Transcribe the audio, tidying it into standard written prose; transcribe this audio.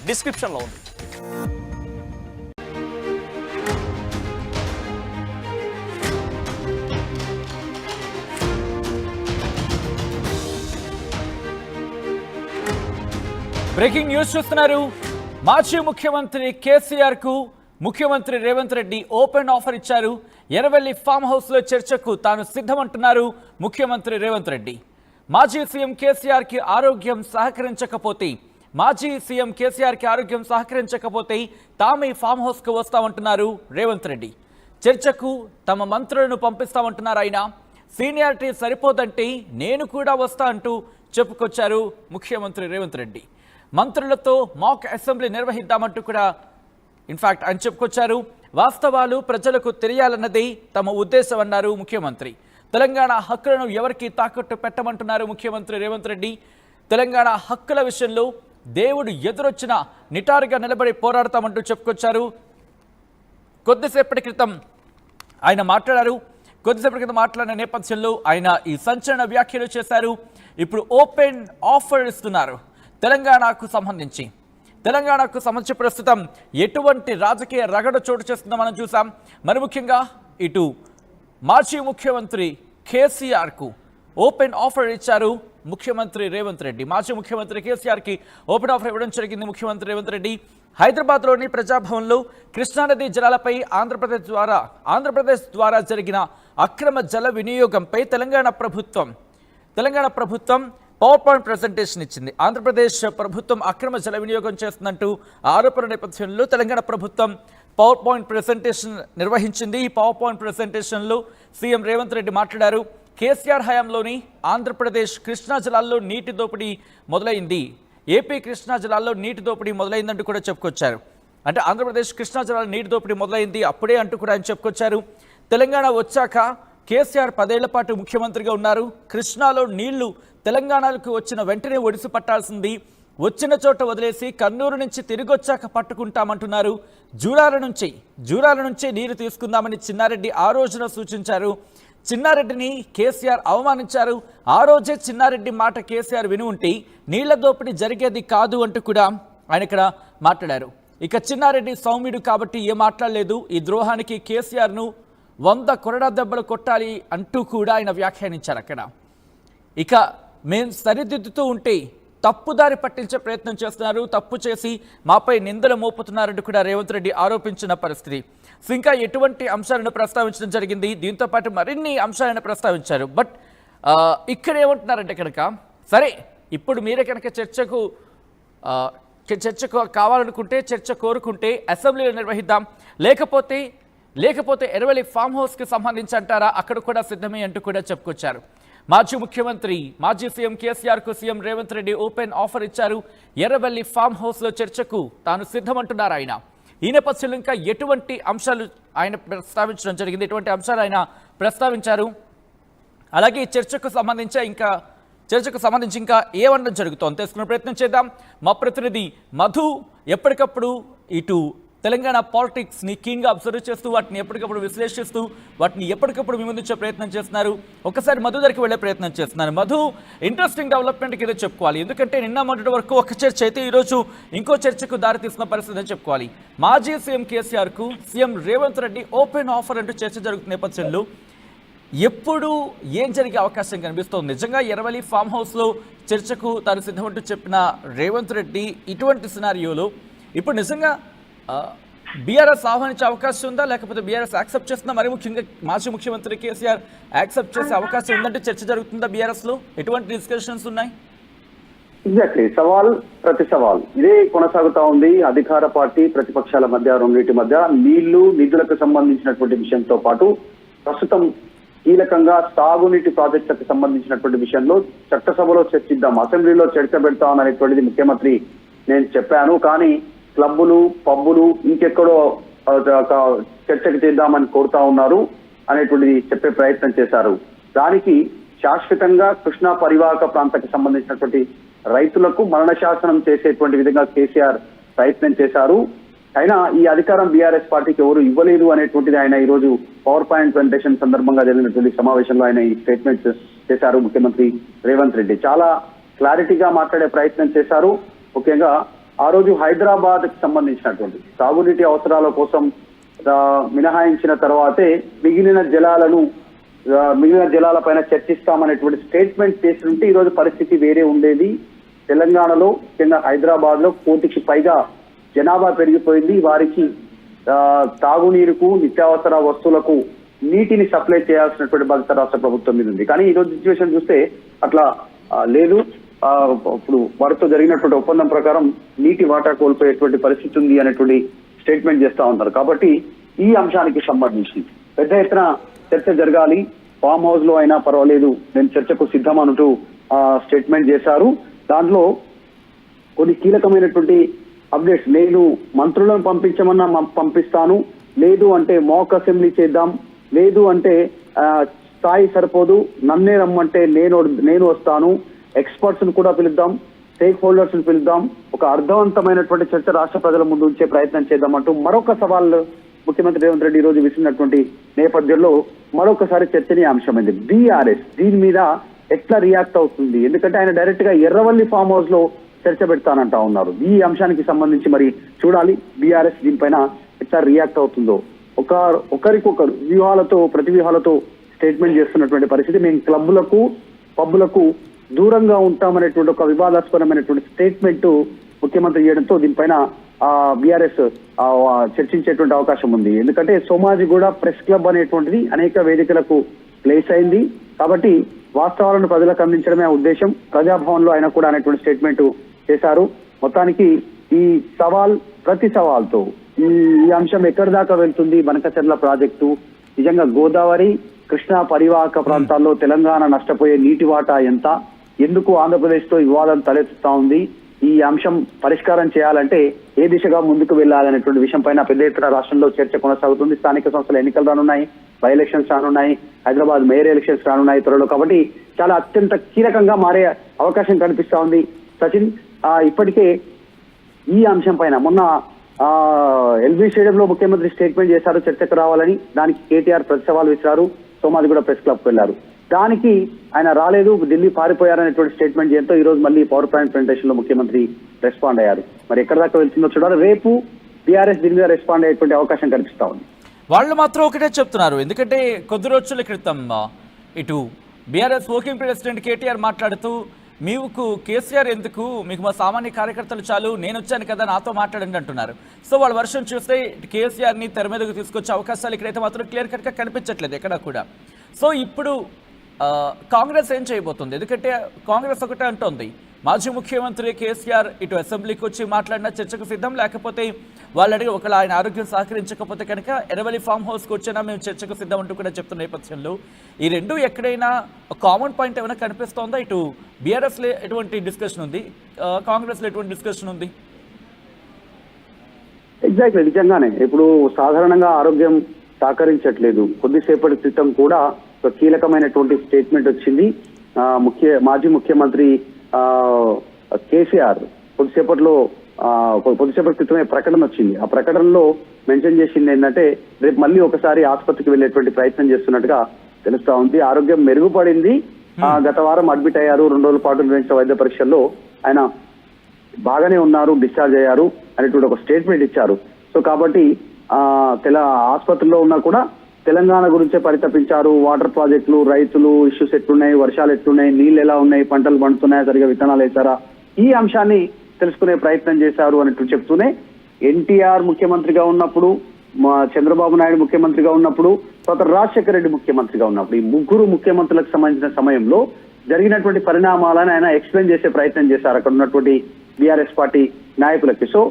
డిస్క్రిప్షన్లో ఉంది. Breaking news చూస్తున్నారు. మాజీ ముఖ్యమంత్రి కేసీఆర్ కు ముఖ్యమంత్రి రేవంత్ రెడ్డి ఓపెన్ ఆఫర్ ఇచ్చారు. ఎర్రవెల్లి ఫామ్ హౌస్ లో చర్చకు తాను సిద్ధమంటున్నారు ముఖ్యమంత్రి రేవంత్ రెడ్డి. మాజీ సీఎం కేసీఆర్ కి ఆరోగ్యం సహకరించకపోతే తామే ఫామ్ హౌస్ కు వస్తామంటున్నారు రేవంత్ రెడ్డి. చర్చకు తమ మంత్రులను పంపిస్తామంటున్నారు ఆయన. సీనియారిటీ సరిపోదంటే నేను కూడా వస్తా అంటూ చెప్పుకొచ్చారు ముఖ్యమంత్రి రేవంత్ రెడ్డి. మంత్రులతో మాక్ అసెంబ్లీ నిర్వహిద్దామంటూ కూడా ఇన్ఫాక్ట్ ఆయన చెప్పుకొచ్చారు. వాస్తవాలు ప్రజలకు తెలియాలన్నదే తమ ఉద్దేశం అన్నారు ముఖ్యమంత్రి. తెలంగాణ హక్కులను ఎవరికి తాకట్టు పెట్టమంటున్నారు ముఖ్యమంత్రి రేవంత్ రెడ్డి. తెలంగాణ హక్కుల విషయంలో దేవుడు ఎదురొచ్చినా నిటారుగా నిలబడి పోరాడతామంటూ చెప్పుకొచ్చారు. కొద్దిసేపటి క్రితం ఆయన మాట్లాడిన నేపథ్యంలో ఆయన ఈ సంచలన వ్యాఖ్యలు చేశారు. ఇప్పుడు ఓపెన్ ఆఫర్ ఇస్తున్నారు. తెలంగాణకు సంబంధించి ప్రస్తుతం ఎటువంటి రాజకీయ రగడ చోటు చేస్తుందో మనం చూసాం. మరి ముఖ్యంగా ఇటు మాజీ ముఖ్యమంత్రి కేసీఆర్కు ఓపెన్ ఆఫర్ ఇచ్చారు ముఖ్యమంత్రి రేవంత్ రెడ్డి. మాజీ ముఖ్యమంత్రి కేసీఆర్కి ఓపెన్ ఆఫర్ ఇవ్వడం జరిగింది ముఖ్యమంత్రి రేవంత్ రెడ్డి. హైదరాబాద్లోని ప్రజాభవన్లో కృష్ణానది జలాలపై ఆంధ్రప్రదేశ్ ద్వారా జరిగిన అక్రమ జల వినియోగంపై తెలంగాణ ప్రభుత్వం పవర్ పాయింట్ ప్రెజెంటేషన్ ఇచ్చింది. ఆంధ్రప్రదేశ్ ప్రభుత్వం అక్రమ జల వినియోగం చేస్తున్నట్టు ఆరోపణ నేపథ్యంలో తెలంగాణ ప్రభుత్వం పవర్ పాయింట్ ప్రెజెంటేషన్ నిర్వహించింది. ఈ పవర్ పాయింట్ ప్రెజెంటేషన్లో సీఎం రేవంత్ రెడ్డి మాట్లాడారు. కేసీఆర్ హయాంలోని ఆంధ్రప్రదేశ్ కృష్ణా జలాల్లో నీటి దోపిడీ మొదలైంది. ఏపీ కృష్ణా జలాల్లో నీటి దోపిడీ మొదలైందంటూ కూడా చెప్పుకొచ్చారు. అంటే ఆంధ్రప్రదేశ్ కృష్ణా జలాల్లో నీటి దోపిడీ మొదలైంది అప్పుడే అంటూ కూడా ఆయన చెప్పుకొచ్చారు. తెలంగాణ వచ్చాక కేసీఆర్ 10 ఏళ్ల పాటు ముఖ్యమంత్రిగా ఉన్నారు. కృష్ణాలో నీళ్లు తెలంగాణకు వచ్చిన వెంటనే ఒడిసి పట్టాల్సింది. వచ్చిన చోట వదిలేసి కర్నూలు నుంచి తిరిగొచ్చాక పట్టుకుంటామంటున్నారు. జూరాల నుంచే నీరు తీసుకుందామని చిన్నారెడ్డి ఆ రోజున సూచించారు. చిన్నారెడ్డిని కేసీఆర్ అవమానించారు. ఆ రోజే చిన్నారెడ్డి మాట కేసీఆర్ విని ఉంటే నీళ్ల దోపిడీ జరిగేది కాదు అంటూ కూడా ఆయన ఇక్కడ మాట్లాడారు. ఇక చిన్నారెడ్డి సౌమ్యుడు కాబట్టి ఏం మాట్లాడలేదు. ఈ ద్రోహానికి కేసీఆర్ను 100 కొరడా దెబ్బలు కొట్టాలి అంటూ కూడా ఆయన వ్యాఖ్యానించారు. అక్కడ ఇక మేం సరిదిద్దుతూ ఉంటే తప్పుదారి పట్టించే ప్రయత్నం చేస్తున్నారు, తప్పు చేసి మాపై నిందలు మోపుతున్నారంటూ కూడా రేవంత్ రెడ్డి ఆరోపించిన పరిస్థితి. ఇంకా ఎటువంటి అంశాలను ప్రస్తావించడం జరిగింది. దీంతో పాటు మరిన్ని అంశాలను ప్రస్తావించారు. బట్ ఇక్కడ ఏమంటున్నారంటే కనుక సరే ఇప్పుడు మీరే కనుక చర్చకు కావాలనుకుంటే చర్చ కోరుకుంటే అసెంబ్లీలో నిర్వహిద్దాం, లేకపోతే ఎర్రవెల్లి ఫామ్ హౌస్కి సంబంధించి అంటారా అక్కడ కూడా సిద్ధమే అంటూ కూడా చెప్పుకొచ్చారు. మాజీ సీఎం కేసీఆర్కు CM Revanth Reddy open offer ఇచ్చారు. ఎర్రవెల్లి ఫామ్ హౌస్లో చర్చకు తాను సిద్ధమంటున్నారు ఆయన. ఈ నేపథ్యంలో ఇంకా ఎటువంటి అంశాలు ఆయన ప్రస్తావించడం జరిగింది, ఎటువంటి అంశాలు ఆయన ప్రస్తావించారు, అలాగే చర్చకు సంబంధించి ఇంకా ఏమనడం జరుగుతోంది తెలుసుకునే ప్రయత్నం చేద్దాం. మా ప్రతినిధి మధు ఎప్పటికప్పుడు ఇటు తెలంగాణ పాలిటిక్స్ని కీన్గా అబ్జర్వ్ చేస్తూ వాటిని ఎప్పటికప్పుడు విశ్లేషిస్తూ వాటిని ఎప్పటికప్పుడు మీ ముందుంచే ప్రయత్నం చేస్తున్నారు. ఒకసారి మధు దగ్గరికి వెళ్ళే ప్రయత్నం చేస్తున్నారు. మధు, ఇంట్రెస్టింగ్ డెవలప్మెంట్కి ఏదో చెప్పుకోవాలి. ఎందుకంటే నిన్న మొదటి వరకు ఒక చర్చ అయితే ఈరోజు ఇంకో చర్చకు దారితీస్తున్న పరిస్థితి అని చెప్పుకోవాలి. మాజీ సీఎం కేసీఆర్కు CM Revanth Reddy open offer అంటూ చర్చ జరుగుతున్న నేపథ్యంలో ఎప్పుడు ఏం జరిగే అవకాశం కనిపిస్తోంది? నిజంగా ఎర్రవెల్లి ఫామ్ హౌస్లో చర్చకు తాను సిద్ధమంటూ చెప్పిన రేవంత్ రెడ్డి ఇటువంటి సినారియోలో ఇప్పుడు నిజంగా బీఆర్ఎస్ ఆహ్వానించే అవకాశం ఉందా, లేకపోతే బీఆర్ఎస్ యాక్సెప్ట్ చేస్తుందా? మరి ముఖ్యంగా మాజీ ముఖ్యమంత్రి కేసీఆర్ యాక్సెప్ట్ చేసే అవకాశం ఉందంటే చర్చ జరుగుతుందా బీఆర్ఎస్ లో? ఎటువంటి డిస్కషన్స్ ఉన్నాయి? ఎగ్జాక్ట్లీ, సవాల్ ప్రతి సవాల్ ఇదే కొనసాగుతా ఉంది. అధికార పార్టీ ప్రతిపక్షాల మధ్య, రెండింటి మధ్య నిధులకు సంబంధించినటువంటి విషయంతో పాటు ప్రస్తుతం కీలకంగా సాగునీటి ప్రాజెక్టులకు సంబంధించినటువంటి విషయంలో చట్టసభలో చర్చిద్దాం, అసెంబ్లీలో చర్చ పెడతాం అనేటువంటిది ముఖ్యమంత్రి నేను చెప్పాను. కానీ క్లబ్బులు, పబ్బులు ఇంకెక్కడో చర్చకు చేద్దామని కోరుతా ఉన్నారు అనేటువంటిది చెప్పే ప్రయత్నం చేశారు. దానికి శాశ్వతంగా కృష్ణా పరివాహక ప్రాంతానికి సంబంధించినటువంటి రైతులకు మరణ శాసనం చేసేటువంటి విధంగా కేసీఆర్ ప్రయత్నం చేశారు. అయినా ఈ అధికారం బీఆర్ఎస్ పార్టీకి ఎవరు ఇవ్వలేదు అనేటువంటిది ఆయన ఈ రోజు పవర్ పాయింట్ ప్రెజెంటేషన్ సందర్భంగా జరిగినటువంటి సమావేశంలో ఆయన ఈ స్టేట్మెంట్ చేశారు. ముఖ్యమంత్రి రేవంత్ రెడ్డి చాలా క్లారిటీగా మాట్లాడే ప్రయత్నం చేశారు. ముఖ్యంగా ఆ రోజు హైదరాబాద్ కి సంబంధించినటువంటి తాగునీటి అవసరాల కోసం మినహాయించిన తర్వాతే మిగిలిన జలాలపైన చర్చిస్తామనేటువంటి స్టేట్మెంట్ చేస్తుంటే ఈ రోజు పరిస్థితి వేరే ఉండేది. తెలంగాణలో ముఖ్యంగా హైదరాబాద్ లో 1 కోటికి పైగా జనాభా పెరిగిపోయింది. వారికి తాగునీరుకు నిత్యావసర వస్తువులకు నీటిని సప్లై చేయాల్సినటువంటి బాధ్యత రాష్ట్ర ప్రభుత్వం మీద ఉంది. కానీ ఈ రోజు సిచ్యువేషన్ చూస్తే అట్లా లేదు. ఇప్పుడు వారితో జరిగినటువంటి ఒప్పందం ప్రకారం నీటి వాటా కోల్పోయేటువంటి పరిస్థితి ఉంది అనేటువంటి స్టేట్మెంట్ చేస్తా ఉన్నారు. కాబట్టి ఈ అంశానికి సంబంధించి పెద్ద ఎత్తున చర్చ జరగాలి. ఫామ్ హౌస్ లో అయినా పర్వాలేదు, నేను చర్చకు సిద్ధం అంటూ స్టేట్మెంట్ చేశారు. దాంట్లో కొన్ని కీలకమైనటువంటి అప్డేట్స్, నేను మంత్రులను పంపించమన్నా పంపిస్తాను, లేదు అంటే మాక్ అసెంబ్లీ చేద్దాం, లేదు అంటే స్థాయి సరిపోదు, నన్నే రమ్మంటే నేను వస్తాను, ఎక్స్పర్ట్స్ ను కూడా పిలుద్దాం, స్టేక్ హోల్డర్స్ ని పిలుద్దాం, ఒక అర్థవంతమైనటువంటి చర్చ రాష్ట్ర ప్రజల ముందు ఉంచే ప్రయత్నం చేద్దామంటూ మరొక సవాల్ ముఖ్యమంత్రి రేవంత్ రెడ్డి ఈ రోజు విసిరినటువంటి నేపథ్యంలో మరొకసారి చర్చనీయాంశమైంది. బీఆర్ఎస్ దీని మీద ఎట్లా రియాక్ట్ అవుతుంది? ఎందుకంటే ఆయన డైరెక్ట్ గా ఎర్రవల్లి ఫామ్ హౌస్ లో చర్చ పెడతానంటా ఉన్నారు. ఈ అంశానికి సంబంధించి మరి చూడాలి బీఆర్ఎస్ దీనిపైన ఎట్లా రియాక్ట్ అవుతుందో. ఒకరికొకరు ప్రతి వ్యూహాలతో స్టేట్మెంట్ చేస్తున్నటువంటి పరిస్థితి. మేము క్లబ్లకు పబ్బులకు దూరంగా ఉంటామనేటువంటి ఒక వివాదాస్పదమైనటువంటి స్టేట్మెంట్ ముఖ్యమంత్రి చేయడంతో దీనిపైన బీఆర్ఎస్ చర్చించేటువంటి అవకాశం ఉంది. ఎందుకంటే సోమాజిగూడ ప్రెస్ క్లబ్ అనేటువంటిది అనేక వేదికలకు ప్లేస్ అయింది. కాబట్టి వాస్తవాలను ప్రజలకు అందించడమే ఉద్దేశం. ప్రజాభవన్ లో ఆయన కూడా అనేటువంటి స్టేట్మెంట్ చేశారు. మొత్తానికి ఈ ప్రతి సవాల్తో ఈ అంశం ఎక్కడి దాకా వెళ్తుంది? బనకచర్ల ప్రాజెక్టు నిజంగా గోదావరి కృష్ణా పరివాహక ప్రాంతాల్లో తెలంగాణ నష్టపోయే నీటి వాటా ఎంత? ఎందుకు ఆంధ్రప్రదేశ్ తో వివాదం తలెత్తుతా ఉంది? ఈ అంశం పరిష్కారం చేయాలంటే ఏ దిశగా ముందుకు వెళ్ళాలనేటువంటి విషయం పైన పెద్ద ఎత్తున రాష్ట్రంలో చర్చ కొనసాగుతుంది. స్థానిక సంస్థల ఎన్నికలు రానున్నాయి, బై ఎలక్షన్స్ రానున్నాయి, హైదరాబాద్ మేయర్ ఎలక్షన్స్ రానున్నాయి త్వరలో. కాబట్టి చాలా అత్యంత కీలకంగా మారే అవకాశం కనిపిస్తా ఉంది. సచిన్, ఇప్పటికే ఈ అంశం పైన మొన్న ఎల్బీ స్టేడియంలో ముఖ్యమంత్రి స్టేట్మెంట్ చేశారు చర్చకు రావాలని. దానికి కేటీఆర్ ప్రతి సవాల్ విసిరారు. సోమాజిగూడ ప్రెస్ క్లబ్ కు వెళ్లారు. దానికి ఆయన రాలేదు, ఢిల్లీ పారిపోయారనేటువంటి స్టేట్మెంట్ చేయడంతో ఈ రోజు మళ్ళీ పవర్ పాయింట్ ప్రెజెంటేషన్ లో ముఖ్యమంత్రి రెస్పాండ్ అయ్యారు. మరి ఎక్కడి దాకా వెళ్తుందో చూడాలి. రేపు బీఆర్ఎస్ దీని మీద రెస్పాండ్ అయ్యేటువంటి అవకాశం కనిపిస్తా ఉంది. వాళ్ళు మాత్రం ఒకటే చెప్తున్నారు. ఎందుకంటే కొద్ది రోజుల క్రితం ఇటు బీఆర్ఎస్ వర్కింగ్ ప్రెసిడెంట్ కేటీఆర్ మాట్లాడుతూ, మీకు కేసీఆర్ ఎందుకు, మీకు మా సామాన్య కార్యకర్తలు చాలు, నేను వచ్చాను కదా నాతో మాట్లాడండి అంటున్నారు. సో వాళ్ళ వర్షం చూస్తే కేసీఆర్ని తెర మీదకు తీసుకొచ్చే అవకాశాలు ఇక్కడైతే మాత్రం క్లియర్ కట్గా కనిపించట్లేదు ఎక్కడా కూడా. సో ఇప్పుడు కాంగ్రెస్ ఏం చేయబోతుంది? ఎందుకంటే కాంగ్రెస్ ఒకటే అంటోంది, మాజీ ముఖ్యమంత్రి కేసీఆర్ ఇటు అసెంబ్లీకి వచ్చి మాట్లాడిన చర్చకు సిద్ధం, లేకపోతే వాళ్ళు అడిగి ఒకవేళ ఆయన ఆరోగ్యం సహకరించకపోతే కనుక ఎర్రవల్లి ఫామ్ హౌస్కి వచ్చినా మేము చర్చకు సిద్ధం అంటూ కూడా చెప్తున్న నేపథ్యంలో ఈ రెండు ఎక్కడైనా కామన్ పాయింట్ ఏమైనా కనిపిస్తోందా? ఇటు బీఆర్ఎస్లో ఎటువంటి డిస్కషన్ ఉంది, కాంగ్రెస్లో ఎటువంటి డిస్కషన్ ఉంది? ఎగ్జాక్ట్లీ, నిజంగానే ఇప్పుడు సాధారణంగా ఆరోగ్యం సహకరించట్లేదు. కొద్దిసేపటి క్రితం కూడా ఒక కీలకమైనటువంటి స్టేట్మెంట్ వచ్చింది. మాజీ ముఖ్యమంత్రి కేసీఆర్ కొద్దిసేపటి క్రితమే ప్రకటన వచ్చింది. ఆ ప్రకటనలో మెన్షన్ చేసింది ఏంటంటే రేపు మళ్ళీ ఒకసారి ఆసుపత్రికి వెళ్లేటువంటి ప్రయత్నం చేస్తున్నట్టుగా తెలుస్తా ఉంది. ఆరోగ్యం మెరుగుపడింది, గత వారం అడ్మిట్ అయ్యారు, 2 రోజుల పాటు నిర్వహించిన వైద్య పరీక్షల్లో ఆయన బాగానే ఉన్నారు, డిశ్చార్జ్ అయ్యారు అనేటువంటి ఒక స్టేట్మెంట్ ఇచ్చారు. సో కాబట్టి ఆసుపత్రిలో ఉన్నా కూడా తెలంగాణ గురించే పరితపించారు. వాటర్ ప్రాజెక్టులు, రైతులు ఇష్యూస్ ఎట్లున్నాయి, వర్షాలు ఎట్లున్నాయి, నీళ్లు ఎలా ఉన్నాయి, పంటలు పండుతున్నాయా, సరిగా విత్తనాలు వేశారా, ఈ అంశాన్ని తెలుసుకునే ప్రయత్నం చేశారు అన్నట్టు చెప్తూనే ఎన్టీఆర్ ముఖ్యమంత్రిగా ఉన్నప్పుడు, చంద్రబాబు నాయుడు ముఖ్యమంత్రిగా ఉన్నప్పుడు, తర్వాత రాజశేఖర రెడ్డి ముఖ్యమంత్రిగా ఉన్నప్పుడు ఈ ముగ్గురు ముఖ్యమంత్రులకు సంబంధించిన సమయంలో జరిగినటువంటి పరిణామాలను ఆయన ఎక్స్ప్లెయిన్ చేసే ప్రయత్నం చేశారు అక్కడ ఉన్నటువంటి బీఆర్ఎస్ పార్టీ నాయకులకి. సో